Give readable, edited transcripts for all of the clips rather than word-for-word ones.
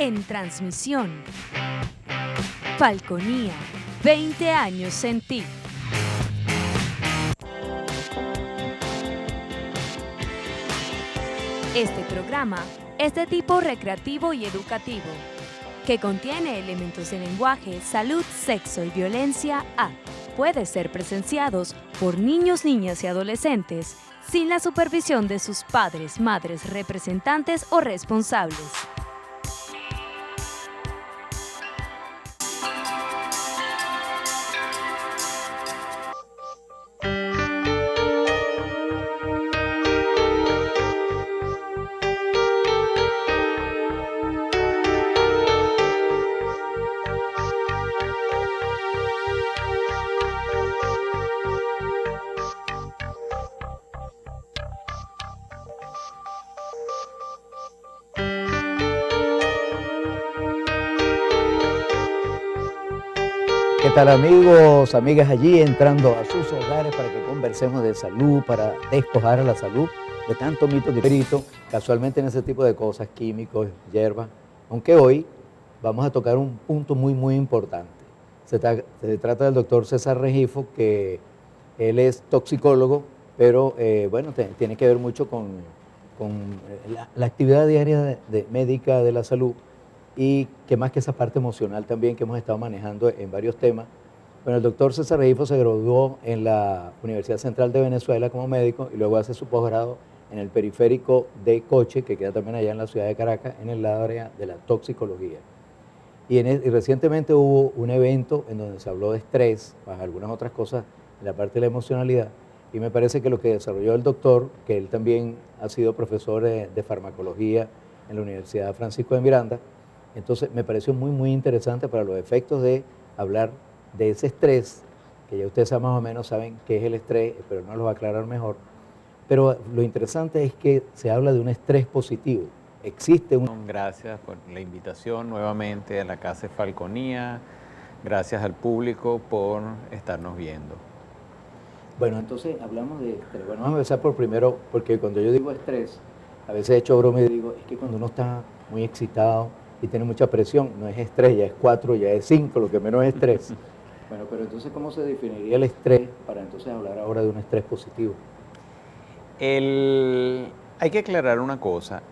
en transmisión. Falconía, 20 años en ti. Este programa es de tipo recreativo y educativo, que contiene elementos de lenguaje, salud, sexo y violencia A. Puede ser presenciados por niños, niñas y adolescentes sin la supervisión de sus padres, madres, representantes o responsables. ¿Qué tal amigos, amigas allí entrando a sus hogares para que conversemos de salud, para despojar a la salud de tanto mito y grito, casualmente en ese tipo de cosas, químicos, hierbas? Aunque hoy vamos a tocar un punto muy importante. Se trata del doctor César Rengifo, que él es toxicólogo, pero bueno, tiene que ver mucho con la actividad diaria médica de la salud, y que más que esa parte emocional también que hemos estado manejando en varios temas. Bueno, el doctor César Rengifo se graduó en la Universidad Central de Venezuela como médico y luego hace su posgrado en el periférico de Coche, que queda también allá en la ciudad de Caracas, en el área de la toxicología. Y recientemente hubo un evento en donde se habló de estrés, más algunas otras cosas en la parte de la emocionalidad, y me parece que lo que desarrolló el doctor, que él también ha sido profesor de farmacología en la Universidad Francisco de Miranda, entonces me pareció muy interesante para los efectos de hablar de ese estrés, que ya ustedes más o menos saben qué es el estrés, pero no lo va a aclarar mejor. Pero lo interesante es que se habla de un estrés positivo. Existe un... Gracias por la invitación nuevamente a la Casa de Falconía. Gracias al público por estarnos viendo. Bueno, entonces hablamos de estrés. Bueno, vamos a empezar por primero, porque cuando yo digo estrés, a veces he hecho broma y digo, es que cuando uno está muy excitado y tiene mucha presión, no es estrés, ya es 4, ya es 5, lo que menos es estrés. Bueno, pero entonces, ¿cómo se definiría el estrés para entonces hablar ahora de un estrés positivo? Hay que aclarar una cosa.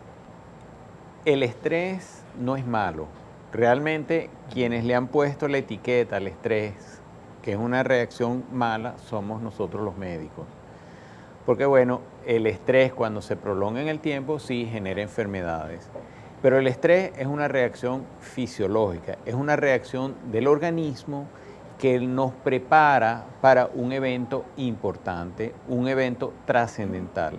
El estrés no es malo. Realmente quienes le han puesto la etiqueta al estrés, que es una reacción mala, somos nosotros los médicos. Porque bueno, el estrés cuando se prolonga en el tiempo sí genera enfermedades. Pero el estrés es una reacción fisiológica, es una reacción del organismo que nos prepara para un evento importante, un evento trascendental.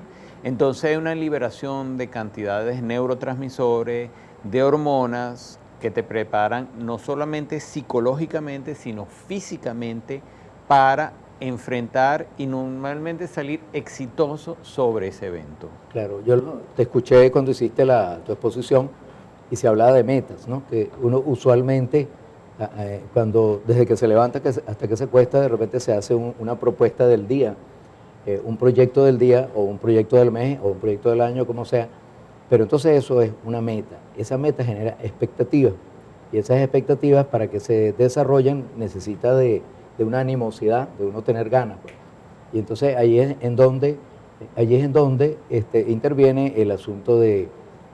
Entonces hay una liberación de cantidades de neurotransmisores, de hormonas que te preparan no solamente psicológicamente, sino físicamente para enfrentar y normalmente salir exitoso sobre ese evento. Claro, yo te escuché cuando hiciste tu exposición y se hablaba de metas, ¿no? Que uno usualmente, desde que se levanta hasta que se acuesta, de repente se hace una propuesta del día, un proyecto del día o un proyecto del mes o un proyecto del año, como sea, pero entonces eso es una meta. Esa meta genera expectativas y esas expectativas, para que se desarrollen, necesita de una animosidad, de uno tener ganas, pues. Y entonces ahí es en donde interviene el asunto de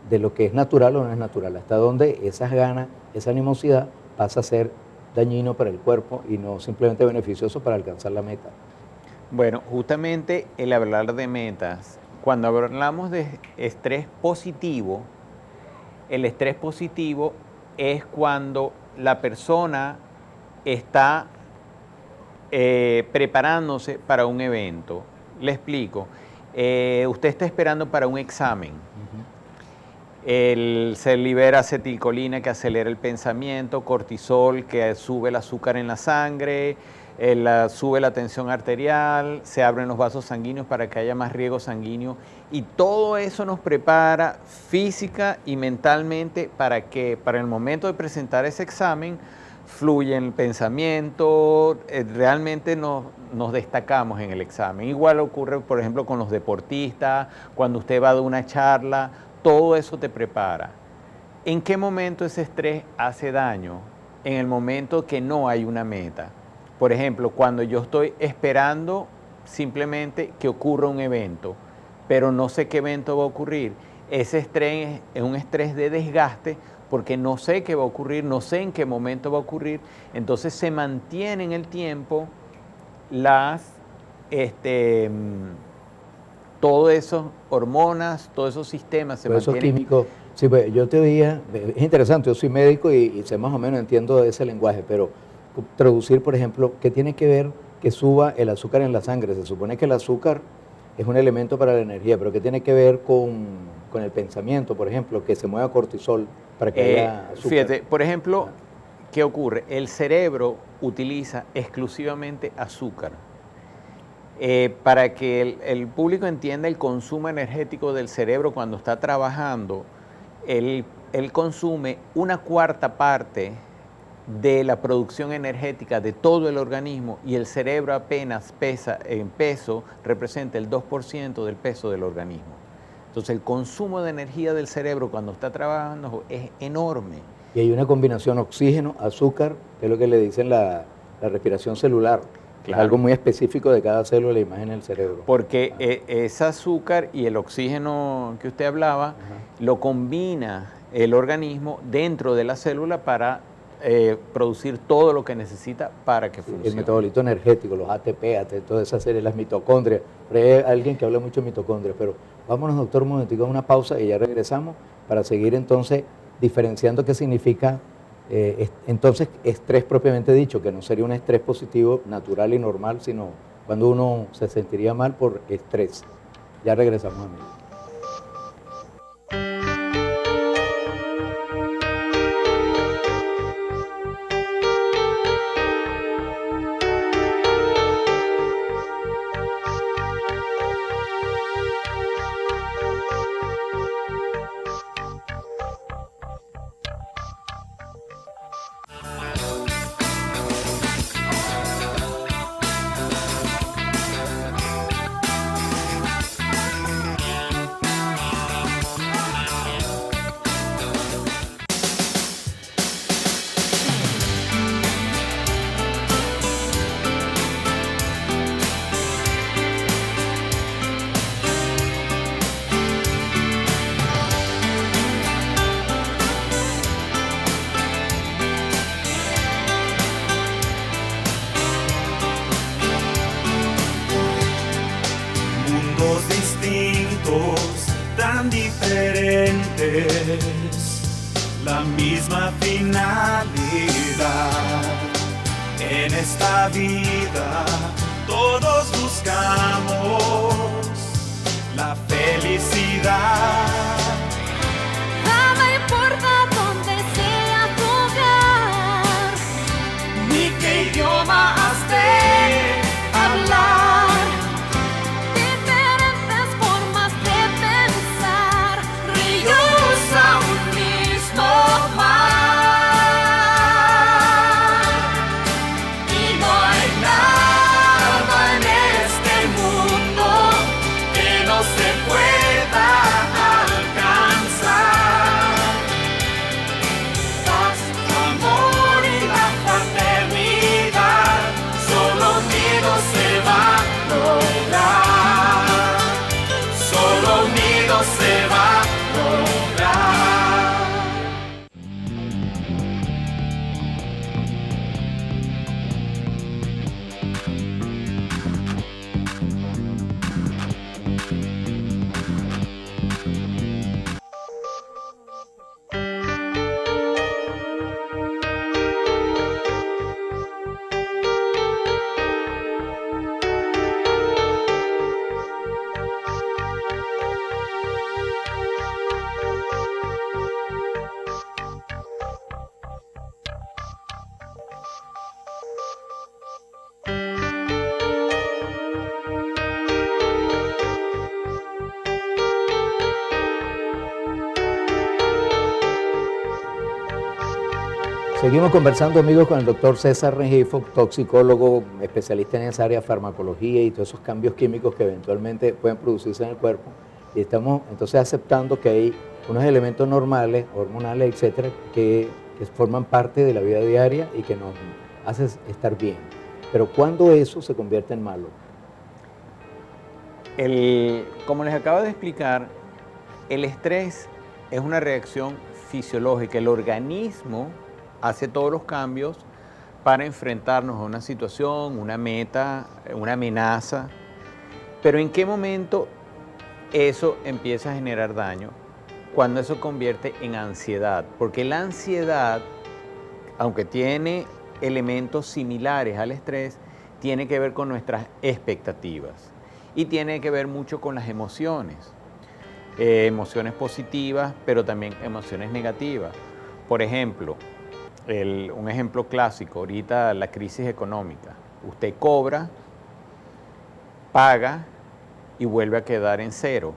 lo que es natural o no es natural, hasta donde esas ganas, esa animosidad pasa a ser dañino para el cuerpo y no simplemente beneficioso para alcanzar la meta. Bueno, justamente el hablar de metas, cuando hablamos de estrés positivo, el estrés positivo es cuando la persona está preparándose para un evento. Le explico. Usted está esperando para un examen. Se libera acetilcolina, que acelera el pensamiento, cortisol, que sube el azúcar en la sangre, sube la tensión arterial, se abren los vasos sanguíneos para que haya más riego sanguíneo, y todo eso nos prepara física y mentalmente para que para el momento de presentar ese examen fluye el pensamiento, realmente nos destacamos en el examen. Igual ocurre, por ejemplo, con los deportistas, cuando usted va de una charla, todo eso te prepara. ¿En qué momento ese estrés hace daño? En el momento que no hay una meta. Por ejemplo, cuando yo estoy esperando simplemente que ocurra un evento, pero no sé qué evento va a ocurrir, ese estrés es un estrés de desgaste porque no sé qué va a ocurrir, no sé en qué momento va a ocurrir, entonces se mantiene en el tiempo todas esas hormonas, todos esos sistemas se Todos esos mantienen. químicos. Sí, pues yo te diría, es interesante, yo soy médico y sé más o menos, entiendo ese lenguaje, pero traducir, por ejemplo, ¿qué tiene que ver que suba el azúcar en la sangre? Se supone que el azúcar es un elemento para la energía, pero ¿qué tiene que ver con el pensamiento, por ejemplo, que se mueva cortisol para que haya azúcar? Fíjate, por ejemplo, ¿qué ocurre? El cerebro utiliza exclusivamente azúcar. Para que el público entienda el consumo energético del cerebro cuando está trabajando, él consume una cuarta parte de la producción energética de todo el organismo y el cerebro apenas pesa en peso, representa el 2% del peso del organismo. Entonces el consumo de energía del cerebro cuando está trabajando es enorme. Y hay una combinación oxígeno-azúcar, que es lo que le dicen la respiración celular. Claro. Es algo muy específico de cada célula de la imagen del cerebro. Porque ese azúcar y el oxígeno que usted hablaba, lo combina el organismo dentro de la célula para producir todo lo que necesita para que funcione. El metabolito energético, los ATP, toda esa serie, las mitocondrias. Pero hay alguien que habla mucho de mitocondrias. Pero vámonos, doctor, un momentico a una pausa y ya regresamos para seguir entonces diferenciando qué significa entonces estrés propiamente dicho, que no sería un estrés positivo, natural y normal, sino cuando uno se sentiría mal por estrés. Ya regresamos, amigos. Tan diferentes, la misma finalidad. En esta vida todos buscamos la felicidad. Nada importa dónde sea tu hogar, Ni qué idioma has de hablar. Seguimos conversando, amigos, con el doctor César Rengifo, toxicólogo, especialista en esa área de farmacología y todos esos cambios químicos que eventualmente pueden producirse en el cuerpo. Y estamos entonces aceptando que hay unos elementos normales, hormonales, etcétera, que forman parte de la vida diaria y que nos hacen estar bien. Pero ¿cuándo eso se convierte en malo? Como les acabo de explicar, el estrés es una reacción fisiológica. El organismo hace todos los cambios para enfrentarnos a una situación, una meta, una amenaza. Pero ¿en qué momento eso empieza a generar daño? Cuando eso convierte en ansiedad. Porque la ansiedad, aunque tiene elementos similares al estrés, tiene que ver con nuestras expectativas. Y tiene que ver mucho con las emociones. Emociones positivas, pero también emociones negativas. Por ejemplo, un ejemplo clásico, ahorita la crisis económica. Usted cobra, paga y vuelve a quedar en cero.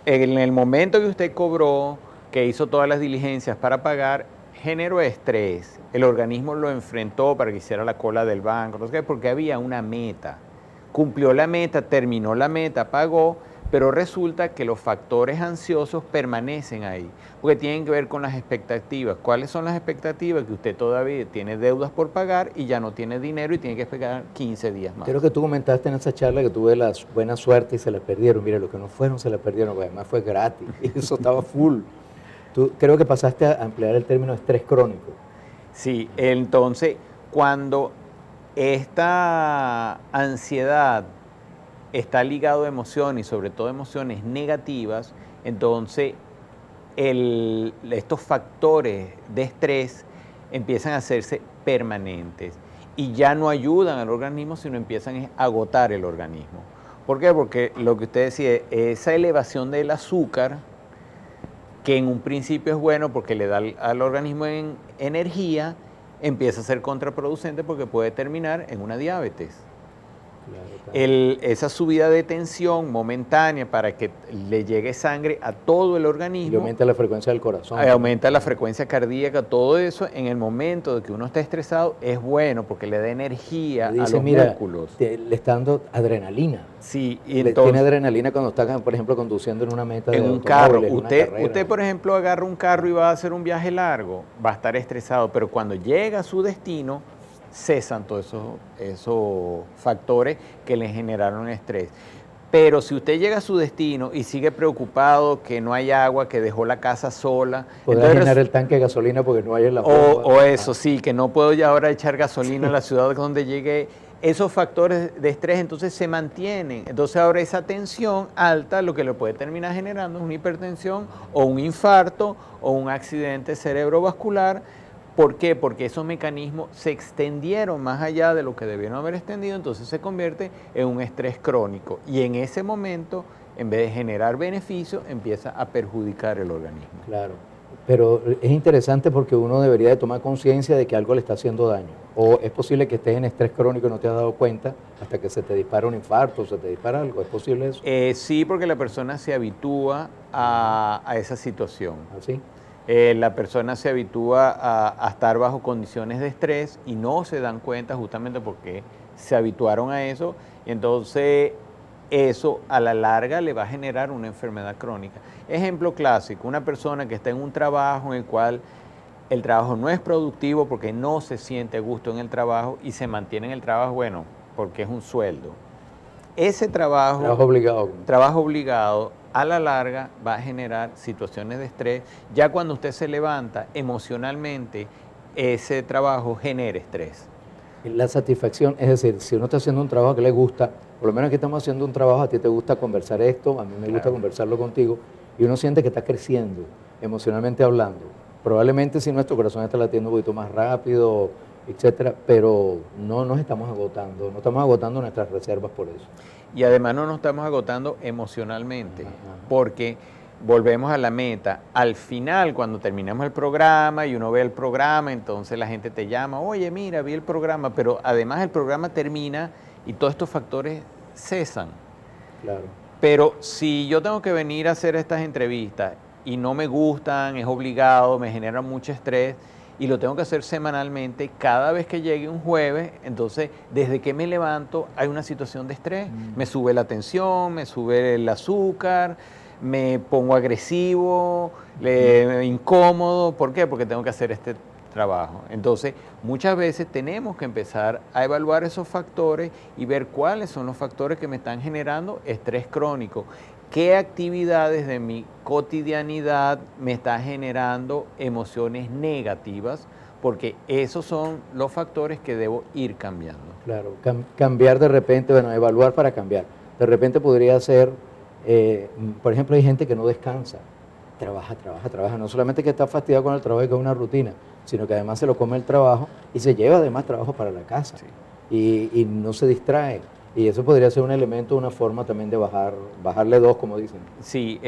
En el momento que usted cobró, que hizo todas las diligencias para pagar, generó estrés. El organismo lo enfrentó para que hiciera la cola del banco, no sé qué, porque había una meta. Cumplió la meta, terminó la meta, pagó, pero resulta que los factores ansiosos permanecen ahí, porque tienen que ver con las expectativas. ¿Cuáles son las expectativas? Que usted todavía tiene deudas por pagar y ya no tiene dinero y tiene que esperar 15 días más. Creo que tú comentaste en esa charla que tuve la buena suerte y se la perdieron. Mira, los que no fueron se la perdieron, porque además fue gratis y eso estaba full. Tú creo que pasaste a emplear el término estrés crónico. Sí, entonces cuando esta ansiedad está ligado a emociones y sobre todo emociones negativas, entonces estos factores de estrés empiezan a hacerse permanentes y ya no ayudan al organismo, sino empiezan a agotar el organismo. ¿Por qué? Porque lo que usted decía, esa elevación del azúcar, que en un principio es bueno porque le da al organismo energía, empieza a ser contraproducente porque puede terminar en una diabetes. Esa subida de tensión momentánea para que le llegue sangre a todo el organismo. Y aumenta la frecuencia del corazón. Aumenta la frecuencia cardíaca, todo eso en el momento de que uno está estresado es bueno porque le da energía a los músculos. Le está dando adrenalina. Sí, y entonces, tiene adrenalina cuando está, por ejemplo, conduciendo en una meta en un carro. Usted, por ejemplo, agarra un carro y va a hacer un viaje largo, va a estar estresado, pero cuando llega a su destino, cesan todos esos factores que le generaron estrés. Pero si usted llega a su destino y sigue preocupado que no hay agua, que dejó la casa sola... Podrá llenar el tanque de gasolina porque no hay en la bomba. O eso, sí, que no puedo ya ahora echar gasolina en la ciudad donde llegué. Esos factores de estrés entonces se mantienen. Entonces ahora esa tensión alta lo que le puede terminar generando es una hipertensión o un infarto o un accidente cerebrovascular. ¿Por qué? Porque esos mecanismos se extendieron más allá de lo que debieron haber extendido, entonces se convierte en un estrés crónico. Y en ese momento, en vez de generar beneficio, empieza a perjudicar el organismo. Claro, pero es interesante porque uno debería de tomar conciencia de que algo le está haciendo daño. O es posible que estés en estrés crónico y no te has dado cuenta hasta que se te dispara un infarto, se te dispara algo. ¿Es posible eso? Sí, porque la persona se habitúa a esa situación. ¿Así? La persona se habitúa a estar bajo condiciones de estrés y no se dan cuenta justamente porque se habituaron a eso. Y entonces eso a la larga le va a generar una enfermedad crónica. Ejemplo clásico, una persona que está en un trabajo en el cual el trabajo no es productivo porque no se siente a gusto en el trabajo y se mantiene en el trabajo, bueno, porque es un sueldo. Ese trabajo obligado a la larga va a generar situaciones de estrés. Ya cuando usted se levanta emocionalmente, ese trabajo genera estrés. La satisfacción, es decir, si uno está haciendo un trabajo que le gusta, por lo menos aquí estamos haciendo un trabajo, a ti te gusta conversar esto, a mí me gusta conversarlo contigo, y uno siente que está creciendo, emocionalmente hablando. Probablemente si nuestro corazón está latiendo un poquito más rápido, etcétera, pero no nos estamos agotando, no estamos agotando nuestras reservas por eso. Y además no nos estamos agotando emocionalmente, porque volvemos a la meta. Al final, cuando terminamos el programa y uno ve el programa, entonces la gente te llama, oye, mira, vi el programa, pero además el programa termina y todos estos factores cesan. Claro. Pero si yo tengo que venir a hacer estas entrevistas y no me gustan, es obligado, me genera mucho estrés, y lo tengo que hacer semanalmente, cada vez que llegue un jueves, entonces desde que me levanto hay una situación de estrés, me sube la tensión, me sube el azúcar, me pongo agresivo, incómodo. ¿Por qué? Porque tengo que hacer este trabajo. Entonces, muchas veces tenemos que empezar a evaluar esos factores y ver cuáles son los factores que me están generando estrés crónico. ¿Qué actividades de mi cotidianidad me están generando emociones negativas? Porque esos son los factores que debo ir cambiando. Claro, cambiar de repente, bueno, evaluar para cambiar. De repente podría ser, por ejemplo, hay gente que no descansa, trabaja, no solamente que está fastidiado con el trabajo y con una rutina, sino que además se lo come el trabajo y se lleva además trabajo para la casa. Sí. Y no se distrae. Y eso podría ser un elemento, una forma también de bajarle dos, como dicen. Sí,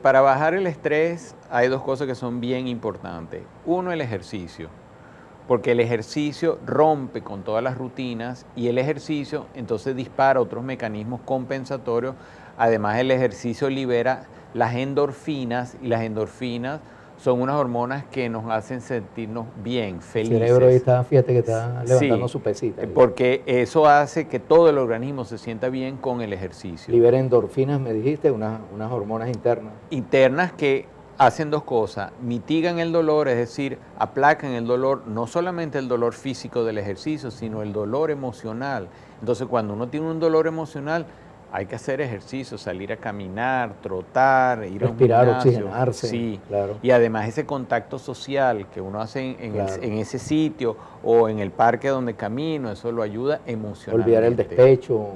para bajar el estrés hay dos cosas que son bien importantes. Uno, el ejercicio, porque el ejercicio rompe con todas las rutinas y el ejercicio entonces dispara otros mecanismos compensatorios. Además, el ejercicio libera las endorfinas y las endorfinas son unas hormonas que nos hacen sentirnos bien, felices. El cerebro ahí está, fíjate que está levantando Sí, su pesita. porque eso hace que todo el organismo se sienta bien con el ejercicio. Libera endorfinas, me dijiste, unas hormonas internas. Internas que hacen dos cosas, mitigan el dolor, es decir, aplacan el dolor, no solamente el dolor físico del ejercicio, sino el dolor emocional. Entonces, cuando uno tiene un dolor emocional, hay que hacer ejercicio, salir a caminar, trotar, ir respirar, a un gimnasio. oxigenarse. Sí, claro. Y además ese contacto social que uno hace Claro. en ese sitio o en el parque donde camino, eso lo ayuda emocionalmente. Olvidar el despecho,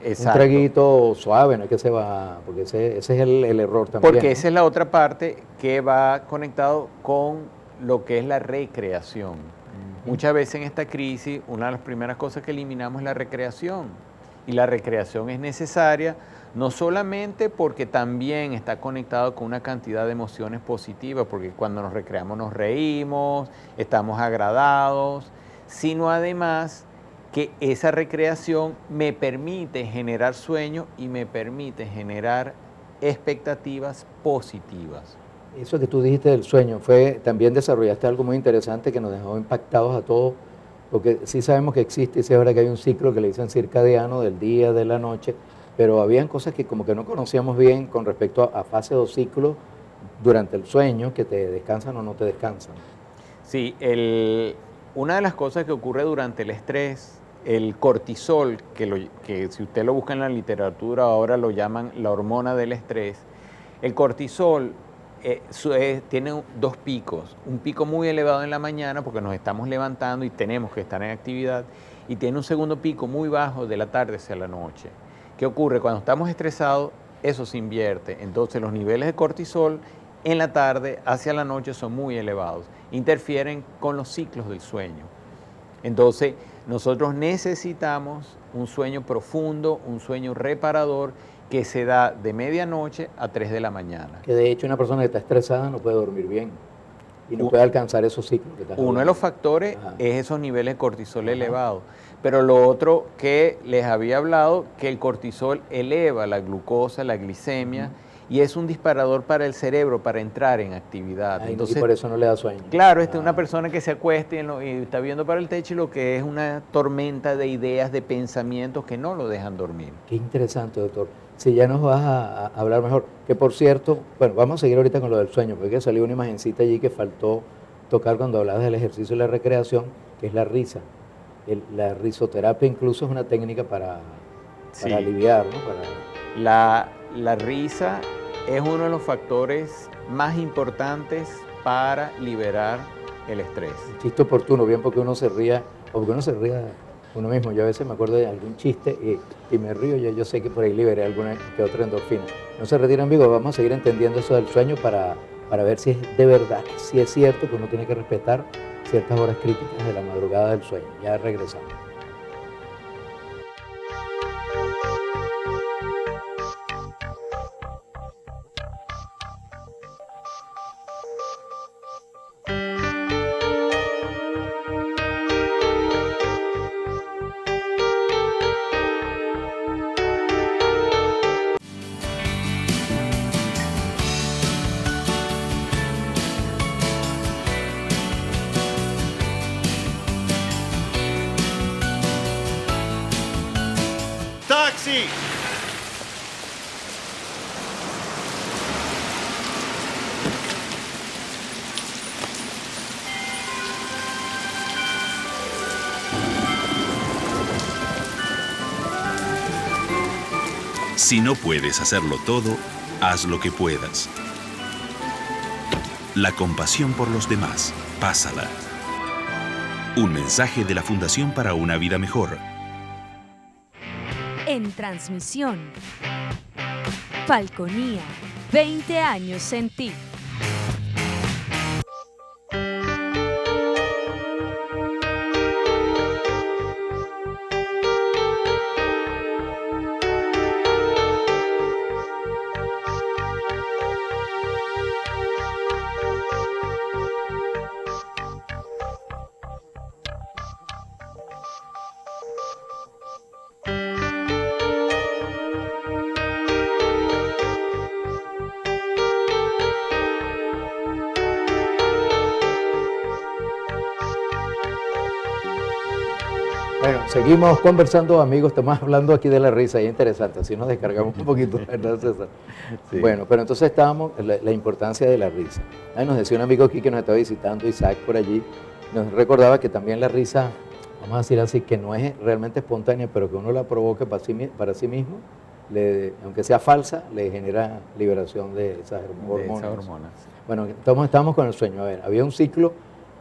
Exacto. un traguito suave, no es que se va, porque ese es el error también. Porque ¿no? esa es la otra parte que va conectado con lo que es la recreación. Muchas veces en esta crisis, una de las primeras cosas que eliminamos es la recreación. Y la recreación es necesaria no solamente porque también está conectado con una cantidad de emociones positivas, porque cuando nos recreamos nos reímos, estamos agradados, sino además que esa recreación me permite generar sueño y me permite generar expectativas positivas. Eso que tú dijiste del sueño, también desarrollaste algo muy interesante que nos dejó impactados a todos, porque sí sabemos que existe y sí es verdad que hay un ciclo que le dicen circadiano del día, de la noche, pero habían cosas que como que no conocíamos bien con respecto a fases o ciclos durante el sueño, que te descansan o no te descansan. Sí, una de las cosas que ocurre durante el estrés, el cortisol, que si usted lo busca en la literatura ahora lo llaman la hormona del estrés, el cortisol tiene dos picos, un pico muy elevado en la mañana porque nos estamos levantando y tenemos que estar en actividad, y tiene un segundo pico muy bajo de la tarde hacia la noche. ¿Qué ocurre? Cuando estamos estresados, eso se invierte, entonces los niveles de cortisol en la tarde hacia la noche son muy elevados, interfieren con los ciclos del sueño. Entonces, nosotros necesitamos un sueño profundo, un sueño reparador, que se da de medianoche a 3 de la mañana. Que de hecho una persona que está estresada no puede dormir bien y no puede alcanzar esos ciclos que estás Uno de hablando. los factores es esos niveles de cortisol elevados. Pero lo otro que les había hablado, que el cortisol eleva la glucosa, la glicemia, y es un disparador para el cerebro para entrar en actividad. Entonces, y por eso no le da sueño. Claro, es una persona que se acuesta y está viendo para el techo y lo que es una tormenta de ideas, de pensamientos que no lo dejan dormir. Qué interesante, doctor. Si ya nos vas a hablar mejor, que por cierto, bueno, vamos a seguir ahorita con lo del sueño, porque salió una imagencita allí que faltó tocar cuando hablabas del ejercicio y la recreación, que es la risa. La risoterapia incluso es una técnica para aliviar, ¿no? La risa es uno de los factores más importantes para liberar el estrés. Un chiste oportuno, bien porque uno se ría, o porque uno se ría uno mismo. Yo a veces me acuerdo de algún chiste y me río, yo sé que por ahí liberé alguna que otra endorfina. No se retiren, amigos, vamos a seguir entendiendo eso del sueño para ver si es de verdad, si es cierto que uno tiene que respetar ciertas horas críticas de la madrugada del sueño. Ya regresamos. Si no puedes hacerlo todo, haz lo que puedas. La compasión por los demás, pásala. Un mensaje de la Fundación para una Vida Mejor. En transmisión, Falconía, 20 años en ti. Bueno, seguimos conversando, amigos, estamos hablando aquí de la risa, y es interesante, así nos descargamos un poquito, ¿verdad, César? Sí. Bueno, pero entonces estábamos en la importancia de la risa. Ahí nos decía un amigo aquí que nos estaba visitando, Isaac, por allí, nos recordaba que también la risa, vamos a decir así, que no es realmente espontánea, pero que uno la provoque para sí mismo, aunque sea falsa, le genera liberación de esas hormonas. Bueno, estábamos con el sueño. A ver, había un ciclo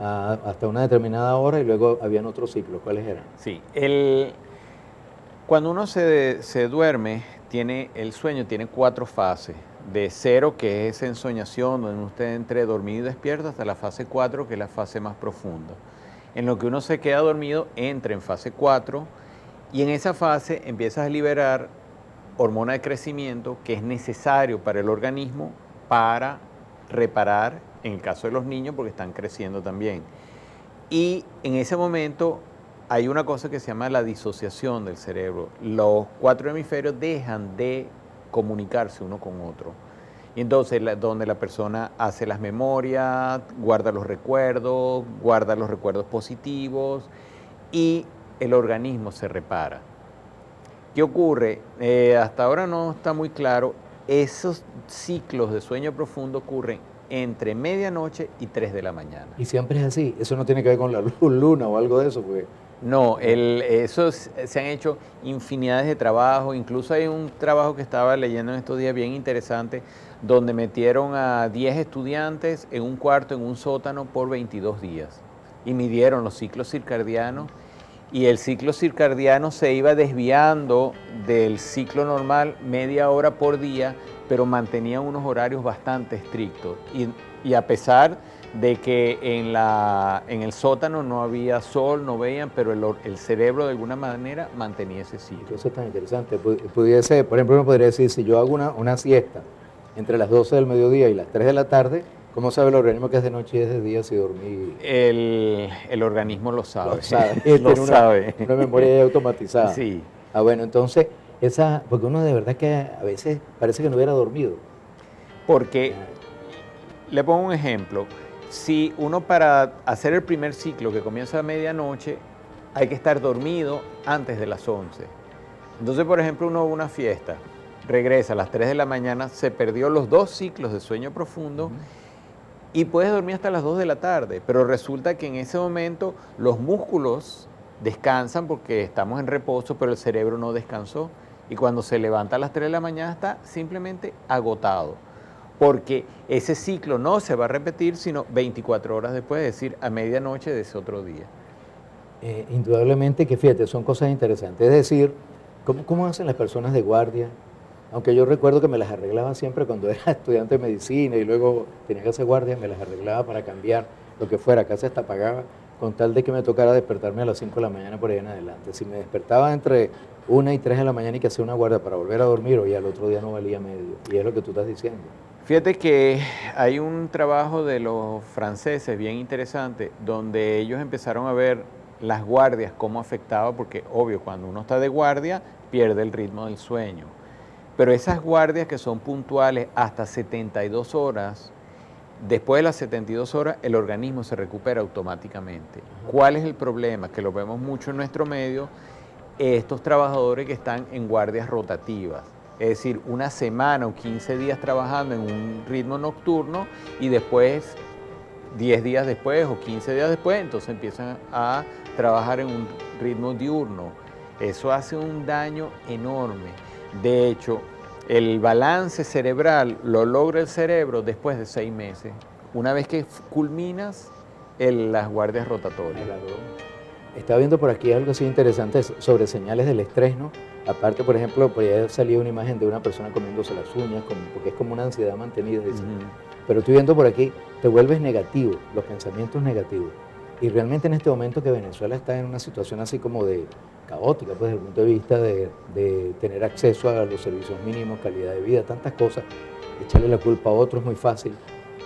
hasta una determinada hora y luego habían otros ciclos. ¿Cuáles eran? Sí, cuando uno se duerme, el sueño tiene 4 fases. De 0, que es esa ensoñación, donde usted entre dormido y despierto, hasta la fase 4, que es la fase más profunda. En lo que uno se queda dormido, entra en fase 4 y en esa fase empiezas a liberar hormona de crecimiento que es necesario para el organismo para reparar, en el caso de los niños, porque están creciendo también. Y en ese momento hay una cosa que se llama la disociación del cerebro. Los 4 hemisferios dejan de comunicarse uno con otro. Y entonces, donde la persona hace las memorias, guarda los recuerdos positivos y el organismo se repara. ¿Qué ocurre? Hasta ahora no está muy claro. Esos ciclos de sueño profundo ocurren entre medianoche y 3 de la mañana. Y siempre es así. Eso no tiene que ver con la luna o algo de eso, porque... No, se han hecho infinidades de trabajos. Incluso hay un trabajo que estaba leyendo en estos días bien interesante, donde metieron a 10 estudiantes en un cuarto, en un sótano, por 22 días. Y midieron los ciclos circadianos. Y el ciclo circadiano se iba desviando del ciclo normal media hora por día, pero mantenía unos horarios bastante estrictos. Y a pesar de que en el sótano no había sol, no veían, pero el cerebro de alguna manera mantenía ese ciclo. Eso es tan interesante. Pudiese, por ejemplo, uno podría decir, si yo hago una siesta entre las 12 del mediodía y las 3 de la tarde, ¿cómo sabe el organismo que es de noche y es de día si dormí? El organismo lo sabe. Lo sabe. Lo sabe. Una memoria ya automatizada. Sí. Bueno, entonces, porque uno de verdad que a veces parece que no hubiera dormido. Porque, le pongo un ejemplo, si uno para hacer el primer ciclo que comienza a medianoche, hay que estar dormido antes de las 11. Entonces, por ejemplo, uno va a una fiesta, regresa a las 3 de la mañana, se perdió los 2 ciclos de sueño profundo, y puedes dormir hasta las 2 de la tarde, pero resulta que en ese momento los músculos descansan porque estamos en reposo, pero el cerebro no descansó. Y cuando se levanta a las 3 de la mañana está simplemente agotado, porque ese ciclo no se va a repetir sino 24 horas después, es decir, a medianoche de ese otro día. Indudablemente que, fíjate, son cosas interesantes. Es decir, ¿cómo hacen las personas de guardia? Aunque yo recuerdo que me las arreglaba siempre cuando era estudiante de medicina y luego tenía que hacer guardia, me las arreglaba para cambiar lo que fuera, casi hasta pagaba, con tal de que me tocara despertarme a las 5 de la mañana por ahí en adelante. Si me despertaba entre 1 y 3 de la mañana y que hacía una guardia para volver a dormir, oye, al otro día no valía medio. Y es lo que tú estás diciendo. Fíjate que hay un trabajo de los franceses bien interesante, donde ellos empezaron a ver las guardias, cómo afectaba, porque obvio, cuando uno está de guardia, pierde el ritmo del sueño. Pero esas guardias que son puntuales hasta 72 horas, después de las 72 horas el organismo se recupera automáticamente. ¿Cuál es el problema? Que lo vemos mucho en nuestro medio, estos trabajadores que están en guardias rotativas. Es decir, una semana o 15 días trabajando en un ritmo nocturno y después, 10 días después o 15 días después, entonces empiezan a trabajar en un ritmo diurno. Eso hace un daño enorme. De hecho, El balance cerebral lo logra el cerebro después de 6 meses, una vez que culminas las guardias rotatorias. Claro. Estaba viendo por aquí algo así interesante sobre señales del estrés, ¿no? Aparte, por ejemplo, por ahí salía una imagen de una persona comiéndose las uñas, porque es como una ansiedad mantenida, dice. Pero estoy viendo por aquí, te vuelves negativo, los pensamientos negativos. Y realmente en este momento que Venezuela está en una situación así como de caótica, pues desde el punto de vista de tener acceso a los servicios mínimos, calidad de vida, tantas cosas, echarle la culpa a otros es muy fácil.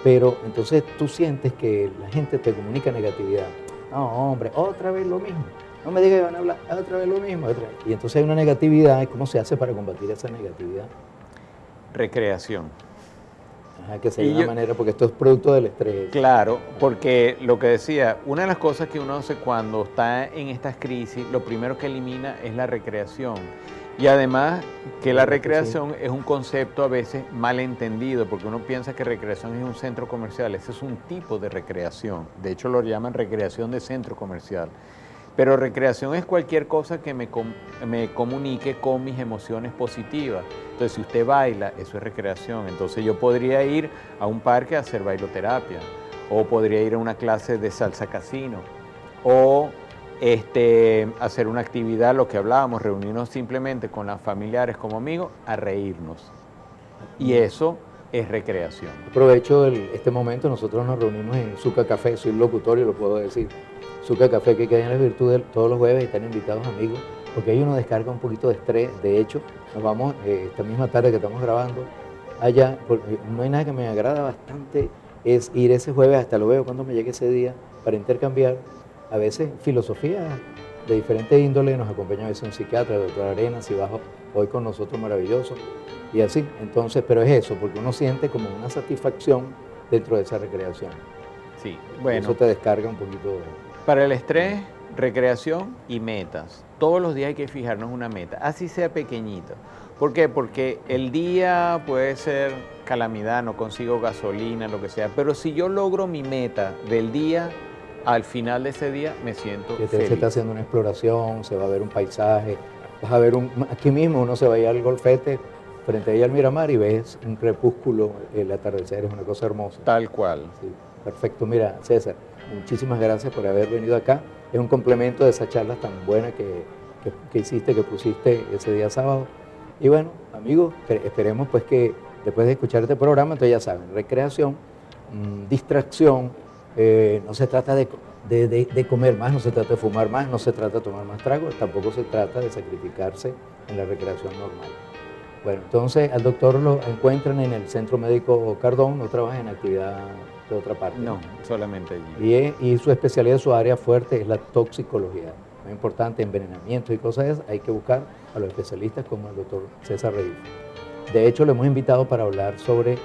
Pero entonces tú sientes que la gente te comunica negatividad. No, hombre, otra vez lo mismo. No me digas que van a hablar otra vez lo mismo. Otra vez. Y entonces hay una negatividad. ¿Cómo se hace para combatir esa negatividad? Recreación. Ajá, que sea de una manera, porque esto es producto del estrés. Claro, porque lo que decía, una de las cosas que uno hace cuando está en estas crisis, lo primero que elimina es la recreación. Y además que la recreación es un concepto a veces mal entendido, porque uno piensa que recreación es un centro comercial. Ese es un tipo de recreación. De hecho, lo llaman recreación de centro comercial. Pero recreación es cualquier cosa que me comunique con mis emociones positivas. Entonces, si usted baila, eso es recreación. Entonces, yo podría ir a un parque a hacer bailoterapia, o podría ir a una clase de salsa casino, o hacer una actividad, lo que hablábamos, reunirnos simplemente con las familiares como amigos a reírnos. Y eso es recreación. Aprovecho este momento, nosotros nos reunimos en Zucca Café, soy locutorio, lo puedo decir. Zucca Café, que queda en las Virtudes todos los jueves, están invitados amigos, porque ahí uno descarga un poquito de estrés. De hecho, nos vamos esta misma tarde que estamos grabando allá, porque no hay nada que me agrada bastante, es ir ese jueves, hasta lo veo cuando me llegue ese día, para intercambiar a veces filosofía de diferente índole. Nos acompaña a veces un psiquiatra, el doctor Arenas, y bajo hoy con nosotros, maravilloso, y así. Entonces, pero es eso, porque uno siente como una satisfacción dentro de esa recreación. Sí, Y bueno. eso te descarga un poquito. Para el estrés, recreación y metas. Todos los días hay que fijarnos una meta, así sea pequeñita. ¿Por qué? Porque el día puede ser calamidad, no consigo gasolina, lo que sea, pero si yo logro mi meta del día, al final de ese día me siento Que feliz. se está haciendo una exploración, se va a ver un paisaje, vas a ver aquí mismo uno se va a ir al Golfete, frente ahí al Miramar, y ves un crepúsculo, el atardecer, es una cosa hermosa. Tal cual. Sí, perfecto. Mira, César, muchísimas gracias por haber venido acá. Es un complemento de esas charlas tan buenas que hiciste, que pusiste ese día sábado. Y bueno, amigos, esperemos pues que después de escuchar este programa, entonces ya saben, recreación, distracción, no se trata de comer más, no se trata de fumar más, no se trata de tomar más tragos, tampoco se trata de sacrificarse en la recreación normal. Bueno, entonces al doctor lo encuentran en el Centro Médico Cardón, no trabaja en actividad de otra parte. No, solamente allí. Y su especialidad, su área fuerte es la toxicología. Muy importante, envenenamiento y cosas de esas, hay que buscar a los especialistas como el doctor César Reyes. De hecho, lo hemos invitado para hablar sobre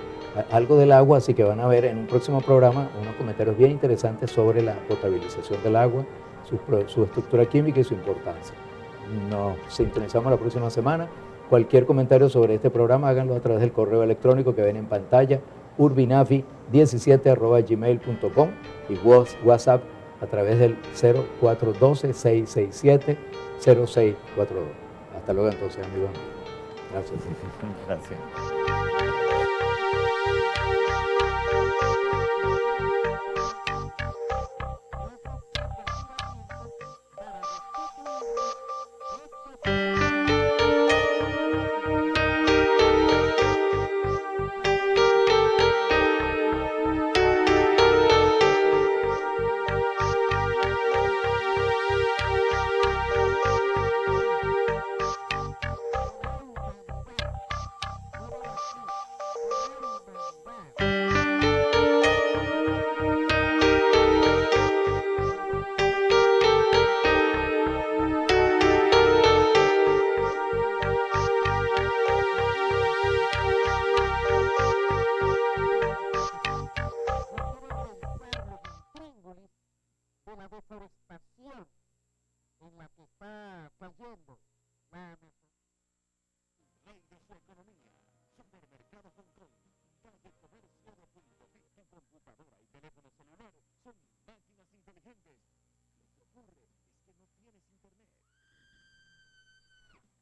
algo del agua, así que van a ver en un próximo programa unos comentarios bien interesantes sobre la potabilización del agua, su estructura química y su importancia. Nos sintonizamos la próxima semana. Cualquier comentario sobre este programa, háganlo a través del correo electrónico que ven en pantalla, urbinafi17@gmail.com, y WhatsApp a través del 0412-667-0642. Hasta luego entonces, amigos. Gracias. Gracias.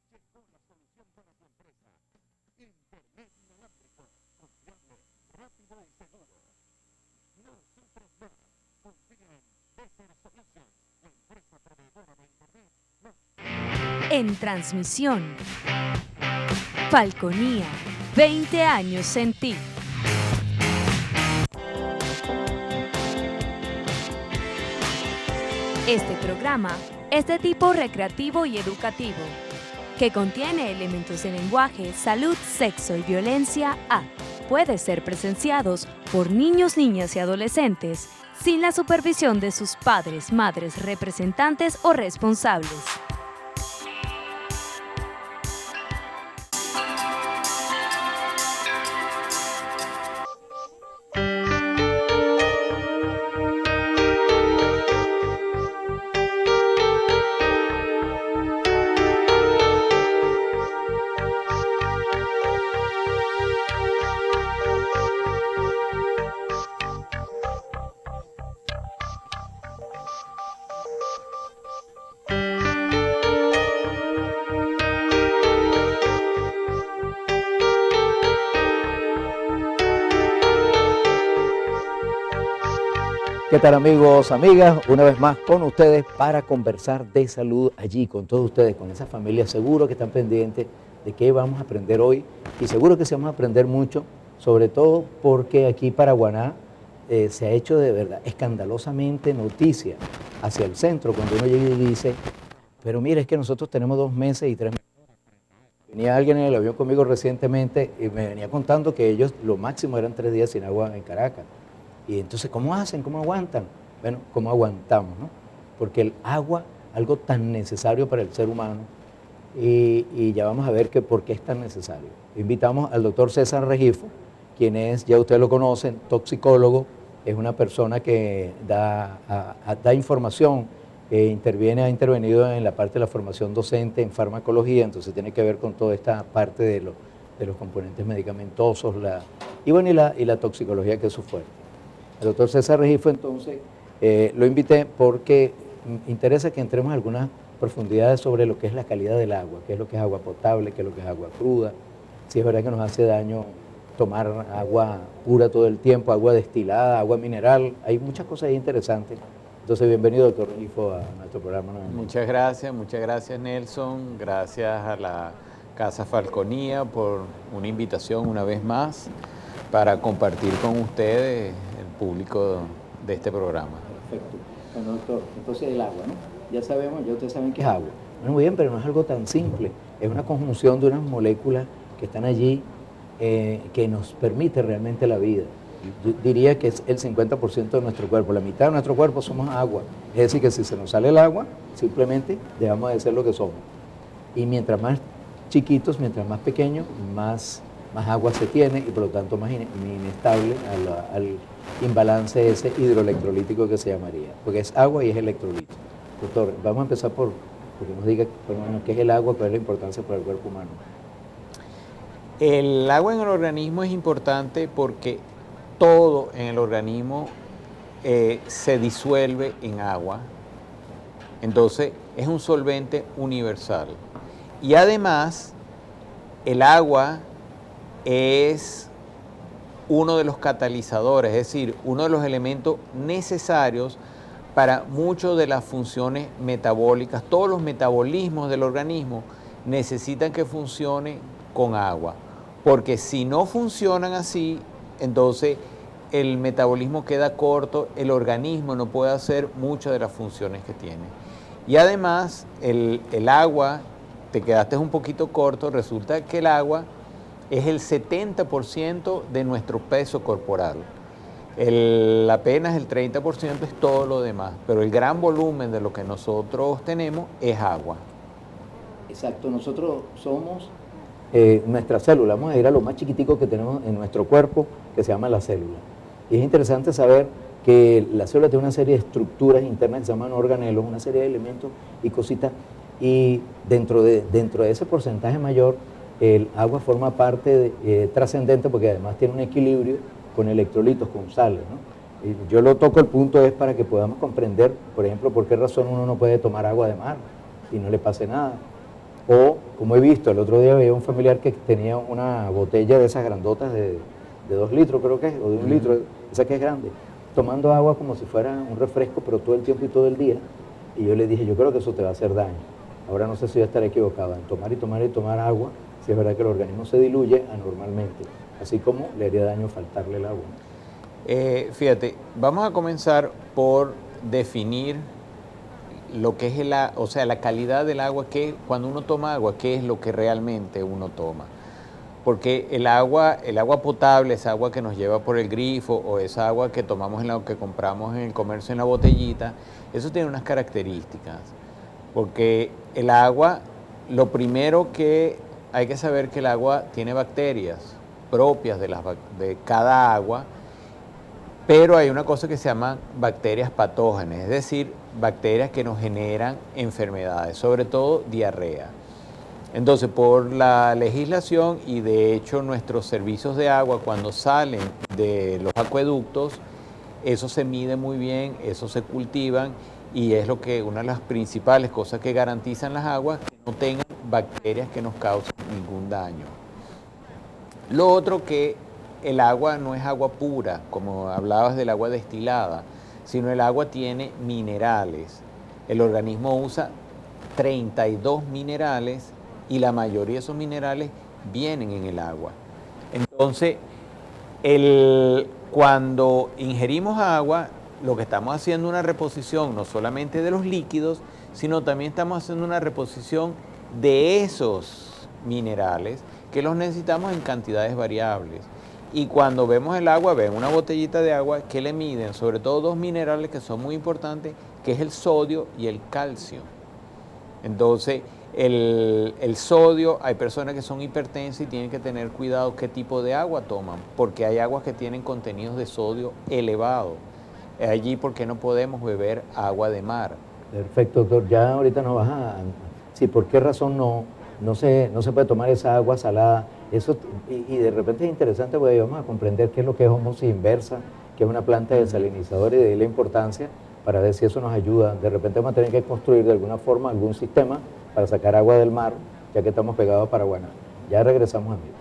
Llegó la solución para tu empresa. en transmisión. Falconía, 20 años en ti. Este programa es de tipo recreativo y educativo, que contiene elementos de lenguaje, salud, sexo y violencia A. Puede ser presenciados por niños, niñas y adolescentes sin la supervisión de sus padres, madres, representantes o responsables. ¿Qué tal amigos, amigas? Una vez más con ustedes para conversar de salud allí con todos ustedes, con esa familia. Seguro que están pendientes de qué vamos a aprender hoy y seguro que se vamos a aprender mucho, sobre todo porque aquí Paraguaná se ha hecho de verdad escandalosamente noticia hacia el centro cuando uno llega y dice, pero mira, es que nosotros tenemos 2 meses y 3 meses. Venía alguien en el avión conmigo recientemente y me venía contando que ellos lo máximo eran 3 días sin agua en Caracas. Y entonces, ¿cómo hacen? ¿Cómo aguantan? Bueno, ¿cómo aguantamos, no? Porque el agua, algo tan necesario para el ser humano, y ya vamos a ver por qué es tan necesario. Invitamos al doctor César Regifo, quien es, ya ustedes lo conocen, toxicólogo, es una persona que da información, ha intervenido en la parte de la formación docente en farmacología, entonces tiene que ver con toda esta parte de los componentes medicamentosos, y la toxicología, que es su fuerte. El doctor César Regifo, entonces, lo invité porque me interesa que entremos en algunas profundidades sobre lo que es la calidad del agua, qué es lo que es agua potable, qué es lo que es agua cruda, si es verdad que nos hace daño tomar agua pura todo el tiempo, agua destilada, agua mineral, hay muchas cosas ahí interesantes. Entonces, bienvenido, doctor Regifo, a nuestro programa nuevamente. Muchas gracias Nelson, gracias a la Casa Falconía por una invitación una vez más para compartir con ustedes el público de este programa. Perfecto. Bueno, doctor, entonces el agua, ¿no? Ya ustedes saben qué es agua. Bueno, muy bien, pero no es algo tan simple. Es una conjunción de unas moléculas que están allí que nos permite realmente la vida. Yo diría que es el 50% de nuestro cuerpo. La mitad de nuestro cuerpo somos agua. Es decir, que si se nos sale el agua, simplemente dejamos de ser lo que somos. Y mientras más chiquitos, mientras más pequeños, más agua se tiene y por lo tanto más inestable al imbalance ese hidroelectrolítico que se llamaría, porque es agua y es electrolito. Doctor, vamos a empezar porque nos diga qué es el agua, cuál es la importancia para el cuerpo humano. El agua en el organismo es importante porque todo en el organismo se disuelve en agua, entonces es un solvente universal. Y además, el agua es uno de los catalizadores, es decir, uno de los elementos necesarios para muchas de las funciones metabólicas. Todos los metabolismos del organismo necesitan que funcione con agua, porque si no funcionan así, entonces el metabolismo queda corto, el organismo no puede hacer muchas de las funciones que tiene. Y además, el agua, te quedaste un poquito corto, resulta que el agua es el 70% de nuestro peso corporal. Apenas el 30% es todo lo demás, pero el gran volumen de lo que nosotros tenemos es agua. Exacto, nosotros somos nuestra célula. Vamos a ir a lo más chiquitico que tenemos en nuestro cuerpo, que se llama la célula. Y es interesante saber que la célula tiene una serie de estructuras internas que se llaman organelos, una serie de elementos y cositas, y dentro de ese porcentaje mayor, el agua forma parte trascendente porque además tiene un equilibrio con electrolitos, con sales, ¿no? Y yo lo toco, el punto es para que podamos comprender, por ejemplo, por qué razón uno no puede tomar agua de mar y no le pase nada. O, como he visto, el otro día veía un familiar que tenía una botella de esas grandotas de 2 litros, creo que es, o de 1 litro, esa que es grande, tomando agua como si fuera un refresco, pero todo el tiempo y todo el día. Y yo le dije, yo creo que eso te va a hacer daño. Ahora no sé si yo estaré equivocado en tomar y tomar y tomar agua, si es verdad que el organismo se diluye anormalmente, así como le haría daño faltarle el agua. Fíjate, vamos a comenzar por definir lo que es la calidad del agua, que cuando uno toma agua, qué es lo que realmente uno toma. Porque el agua potable, esa agua que nos lleva por el grifo o esa agua que tomamos que compramos en el comercio en la botellita, eso tiene unas características. Porque el agua, lo primero que hay que saber que el agua tiene bacterias propias de cada agua, pero hay una cosa que se llama bacterias patógenas, es decir, bacterias que nos generan enfermedades, sobre todo diarrea. Entonces, por la legislación y de hecho nuestros servicios de agua cuando salen de los acueductos, eso se mide muy bien, eso se cultivan y es una de las principales cosas que garantizan las aguas, que no tengan bacterias que nos causen ningún daño. Lo otro que el agua no es agua pura, como hablabas del agua destilada, sino el agua tiene minerales. El organismo usa 32 minerales y la mayoría de esos minerales vienen en el agua. Entonces, cuando ingerimos agua, lo que estamos haciendo es una reposición no solamente de los líquidos, sino también estamos haciendo una reposición de esos minerales que los necesitamos en cantidades variables. Y cuando vemos el agua, ven una botellita de agua que le miden sobre todo dos minerales que son muy importantes, que es el sodio y el calcio. Entonces, el sodio, hay personas que son hipertensas y tienen que tener cuidado qué tipo de agua toman, porque hay aguas que tienen contenidos de sodio elevado. Allí, ¿por qué no podemos beber agua de mar? Perfecto, doctor. Ya ahorita nos vas a... Sí, ¿por qué razón no se puede tomar esa agua salada? Eso, y de repente es interesante porque vamos a comprender qué es lo que es osmosis inversa, que es una planta desalinizadora y de ahí la importancia para ver si eso nos ayuda. De repente vamos a tener que construir de alguna forma algún sistema para sacar agua del mar, ya que estamos pegados a Paraguaná. Ya regresamos, amigos.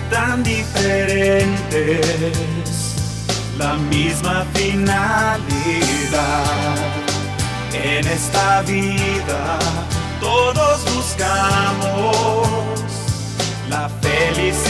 Tan diferentes, la misma finalidad. En esta vida todos buscamos la felicidad.